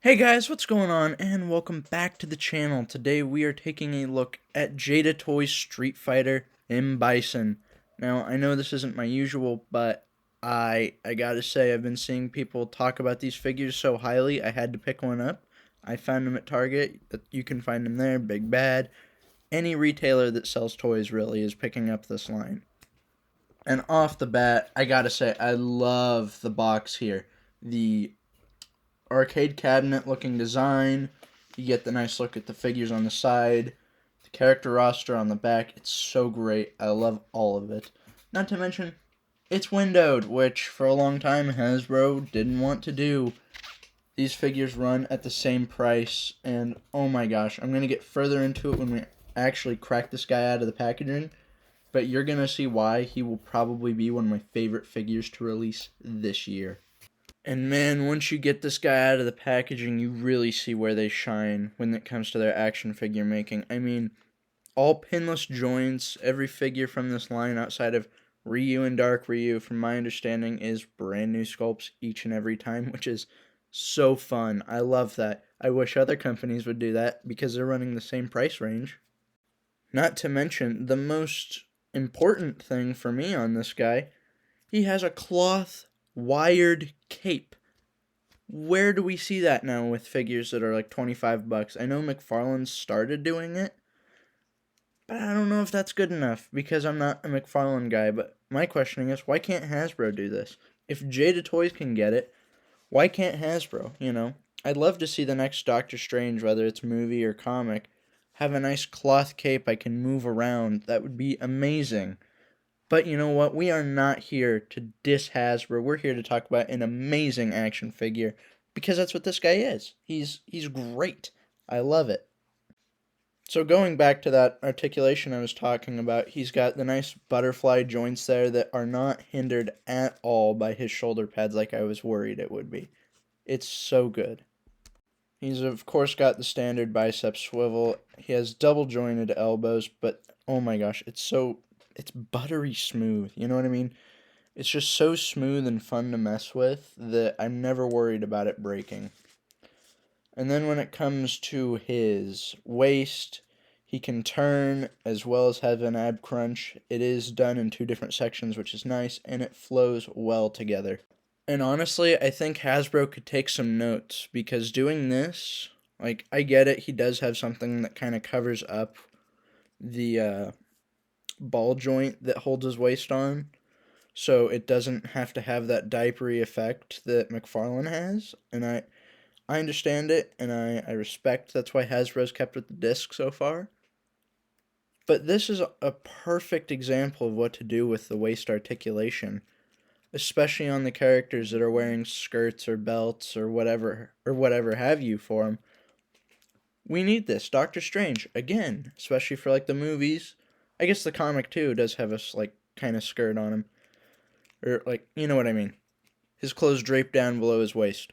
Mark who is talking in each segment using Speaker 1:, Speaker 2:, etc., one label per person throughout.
Speaker 1: Hey guys, what's going on? And welcome back to the channel. Today we are taking a look at Jada Toys Street Fighter M Bison. Now, I know this isn't my usual, but I gotta say, I've been seeing people talk about these figures so highly, I had to pick one up. I found them at Target. You can find them there, Big Bad. Any retailer that sells toys really is picking up this line. And off the bat, I gotta say, I love the box here. The arcade cabinet looking design. You get the nice look at the figures on the side, the character roster on the back. It's so great. I love all of it. Not to mention, it's windowed, which for a long time Hasbro didn't want to do. These figures run at the same price, and oh my gosh, I'm going to get further into it when we actually crack this guy out of the packaging, but you're going to see why he will probably be one of my favorite figures to release this year. And man, once you get this guy out of the packaging, you really see where they shine when it comes to their action figure making. I mean, all pinless joints, every figure from this line outside of Ryu and Dark Ryu, from my understanding, is brand new sculpts each and every time, which is so fun. I love that. I wish other companies would do that because they're running the same price range. Not to mention, the most important thing for me on this guy, he has a cloth wired cape. Where do we see that now with figures that are like $25? I know McFarlane started doing it, but I don't know if that's good enough because I'm not a McFarlane guy. But my questioning is, why can't Hasbro do this? If Jada Toys can get it, why can't Hasbro? I'd love to see the next Doctor Strange, whether it's movie or comic, have a nice cloth cape I can move around. That would be amazing. But you know what? We are not here to diss Hasbro. We're here to talk about an amazing action figure because that's what this guy is. He's great. I love it. So going back to that articulation I was talking about, he's got the nice butterfly joints there that are not hindered at all by his shoulder pads like I was worried it would be. It's so good. He's of course got the standard bicep swivel. He has double jointed elbows, but oh my gosh, it's buttery smooth. You know what I mean? It's just so smooth and fun to mess with that I'm never worried about it breaking. And then when it comes to his waist, he can turn as well as have an ab crunch. It is done in two different sections, which is nice, and it flows well together. And honestly, I think Hasbro could take some notes because doing this, like, I get it, he does have something that kind of covers up the ball joint that holds his waist on, so it doesn't have to have that diapery effect that McFarlane has, and I understand it, and I respect that's why Hasbro's kept with the disc so far. But this is a perfect example of what to do with the waist articulation, especially on the characters that are wearing skirts or belts or whatever have you for them. We need this. Doctor Strange, again, especially for like the movies. I guess the comic too does have a like kind of skirt on him. Or like, you know what I mean. His clothes draped down below his waist.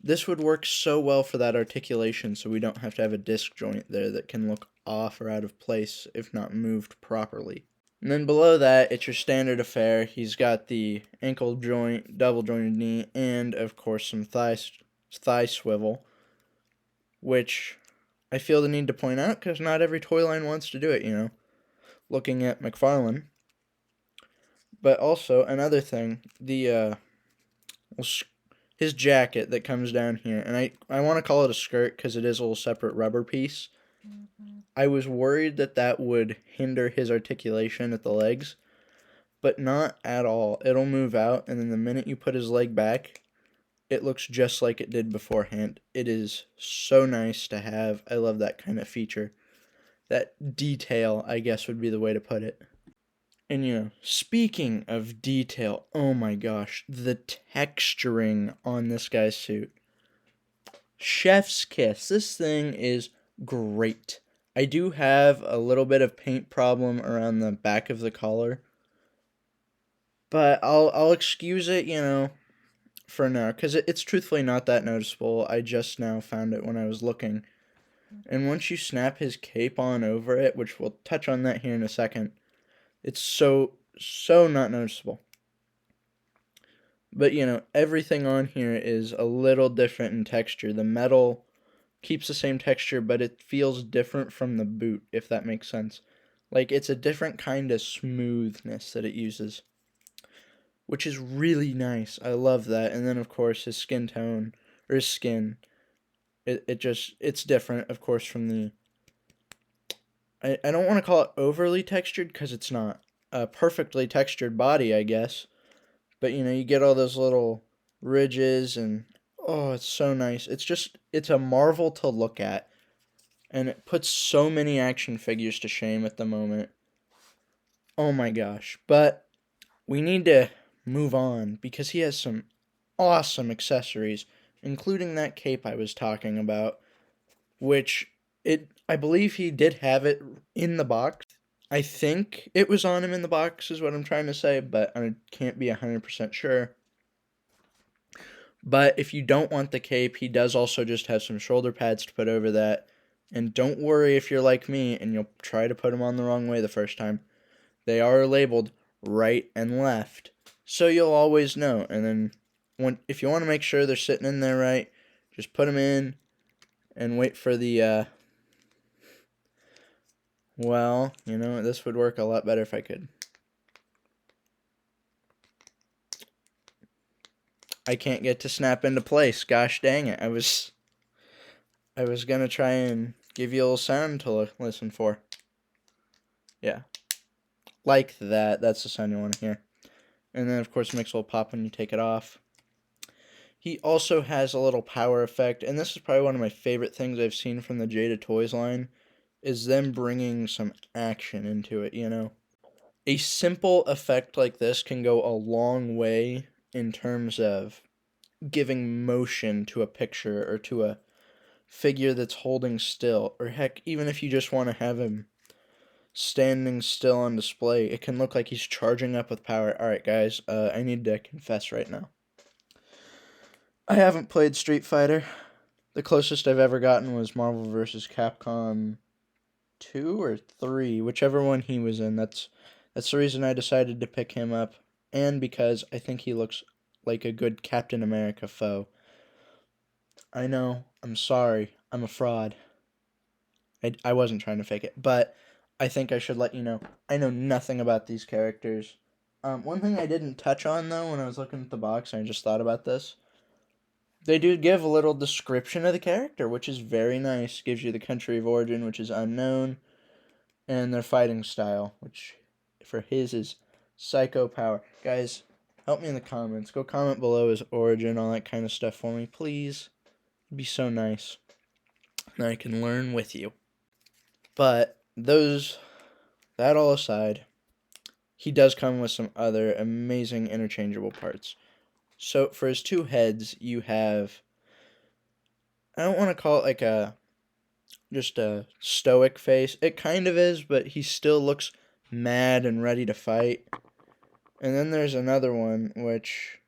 Speaker 1: This would work so well for that articulation so we don't have to have a disc joint there that can look off or out of place if not moved properly. And then below that, it's your standard affair. He's got the ankle joint, double jointed knee, and of course some thigh swivel, which I feel the need to point out because not every toy line wants to do it, looking at McFarlane. But also, another thing, his jacket that comes down here, and I want to call it a skirt because it is a little separate rubber piece. I was worried that would hinder his articulation at the legs, but not at all. It'll move out, and then the minute you put his leg back, it looks just like it did beforehand. It is so nice to have. I love that kind of feature. That detail, I guess, would be the way to put it. And speaking of detail, oh my gosh, the texturing on this guy's suit. Chef's kiss. This thing is great. I do have a little bit of paint problem around the back of the collar, but I'll excuse it, for now, because it's truthfully not that noticeable. I just now found it when I was looking. And once you snap his cape on over it, which we'll touch on that here in a second, it's so not noticeable. But, everything on here is a little different in texture. The metal keeps the same texture, but it feels different from the boot, if that makes sense. Like, it's a different kind of smoothness that it uses, which is really nice. I love that. And then, of course, his skin tone, or his skin, it's different, of course, from the, I don't want to call it overly textured, because it's not. A perfectly textured body, I guess. But, you get all those little ridges, and, oh, it's so nice. It's a marvel to look at. And it puts so many action figures to shame at the moment. Oh my gosh. But we need to move on because he has some awesome accessories, including that cape I was talking about, which I believe he did have it in the box. I think it was on him in the box is what I'm trying to say, but I can't be 100% sure. But if you don't want the cape, he does also just have some shoulder pads to put over that. And don't worry if you're like me and you'll try to put them on the wrong way the first time. They are labeled right and left, so you'll always know. And then if you want to make sure they're sitting in there right, just put them in and wait for the, well, this would work a lot better if I could. I can't get to snap into place. Gosh dang it. I was going to try and give you a little sound to listen for. Yeah. Like that. That's the sound you want to hear. And then, of course, mix will pop when you take it off. He also has a little power effect, and this is probably one of my favorite things I've seen from the Jada Toys line, is them bringing some action into it, A simple effect like this can go a long way in terms of giving motion to a picture or to a figure that's holding still, or heck, even if you just want to have him standing still on display, it can look like he's charging up with power. Alright guys, I need to confess right now. I haven't played Street Fighter. The closest I've ever gotten was Marvel vs. Capcom 2 or 3, whichever one he was in. That's the reason I decided to pick him up, and because I think he looks like a good Captain America foe. I know, I'm sorry, I'm a fraud. I wasn't trying to fake it, but I think I should let you know. I know nothing about these characters. One thing I didn't touch on, though, when I was looking at the box, and I just thought about this, they do give a little description of the character, which is very nice. Gives you the country of origin, which is unknown, and their fighting style, which for his is psycho power. Guys, help me in the comments. Go comment below his origin, all that kind of stuff for me, please. It'd be so nice. And I can learn with you. But that all aside, he does come with some other amazing interchangeable parts. So for his two heads, you have, I don't want to call it like just a stoic face. It kind of is, but he still looks mad and ready to fight. And then there's another one, which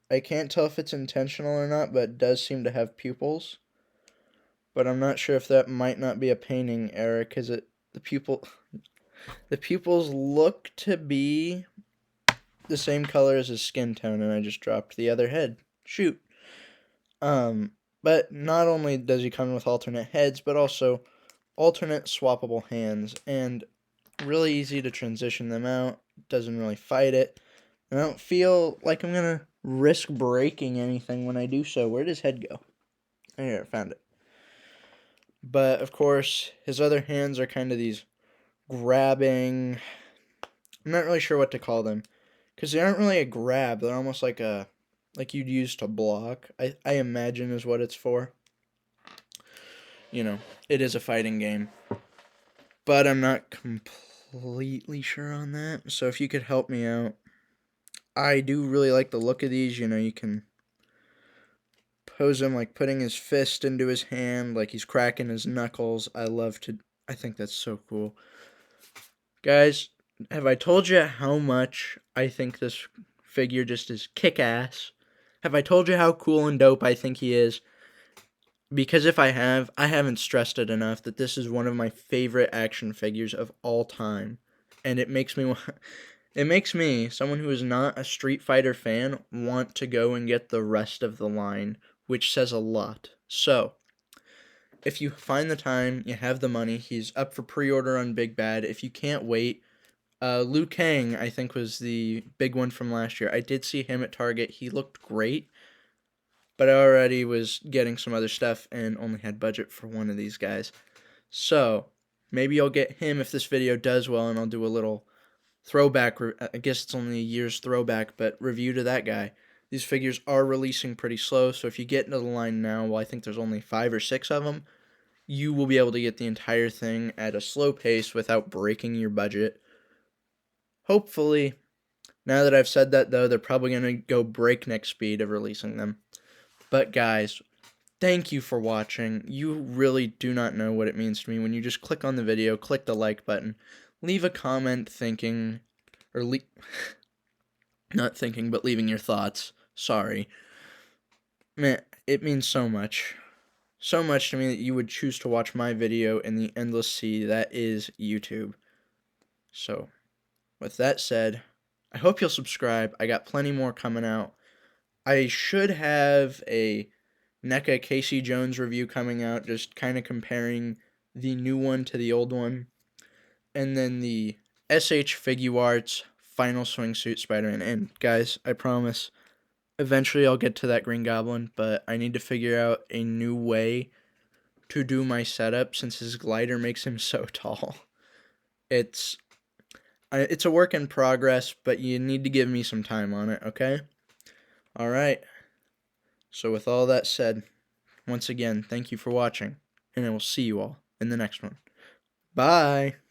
Speaker 1: I can't tell if it's intentional or not, but it does seem to have pupils. But I'm not sure if that might not be a painting error, because the pupils look to be the same color as his skin tone, and I just dropped the other head. Shoot. But not only does he come with alternate heads, but also alternate swappable hands, and really easy to transition them out. Doesn't really fight it. I don't feel like I'm gonna risk breaking anything when I do so. Where does his head go? Here, I found it. But, of course, his other hands are kind of these grabbing, I'm not really sure what to call them, because they aren't really a grab, they're almost like you'd use to block, I imagine is what it's for. It is a fighting game, but I'm not completely sure on that, so if you could help me out. I do really like the look of these, you can pose him like putting his fist into his hand, like he's cracking his knuckles. I think that's so cool. Guys, have I told you how much I think this figure just is kick-ass? Have I told you how cool and dope I think he is? Because if I haven't stressed it enough that this is one of my favorite action figures of all time. And it makes me It makes me, someone who is not a Street Fighter fan, want to go and get the rest of the line, which says a lot. So, if you find the time, you have the money, he's up for pre-order on Big Bad. If you can't wait, Liu Kang, I think, was the big one from last year. I did see him at Target. He looked great, but I already was getting some other stuff and only had budget for one of these guys. So, maybe I'll get him if this video does well, and I'll do a little throwback. I guess it's only a year's throwback, but review to that guy. These figures are releasing pretty slow, so if you get into the line now, well, I think there's only 5 or 6 of them, you will be able to get the entire thing at a slow pace without breaking your budget. Hopefully. Now that I've said that, though, they're probably going to go breakneck speed of releasing them. But guys, thank you for watching. You really do not know what it means to me when you just click on the video, click the like button, leave a comment thinking, or not thinking, but leaving your thoughts. Sorry. Man, it means so much. So much to me that you would choose to watch my video in the endless sea that is YouTube. So, with that said, I hope you'll subscribe. I got plenty more coming out. I should have a NECA Casey Jones review coming out, just kind of comparing the new one to the old one. And then the SH Figuarts Final Swingsuit Spider-Man. And guys, I promise, eventually I'll get to that Green Goblin, but I need to figure out a new way to do my setup since his glider makes him so tall. It's a work in progress, but you need to give me some time on it, okay? Alright. So with all that said, once again, thank you for watching, and I will see you all in the next one. Bye!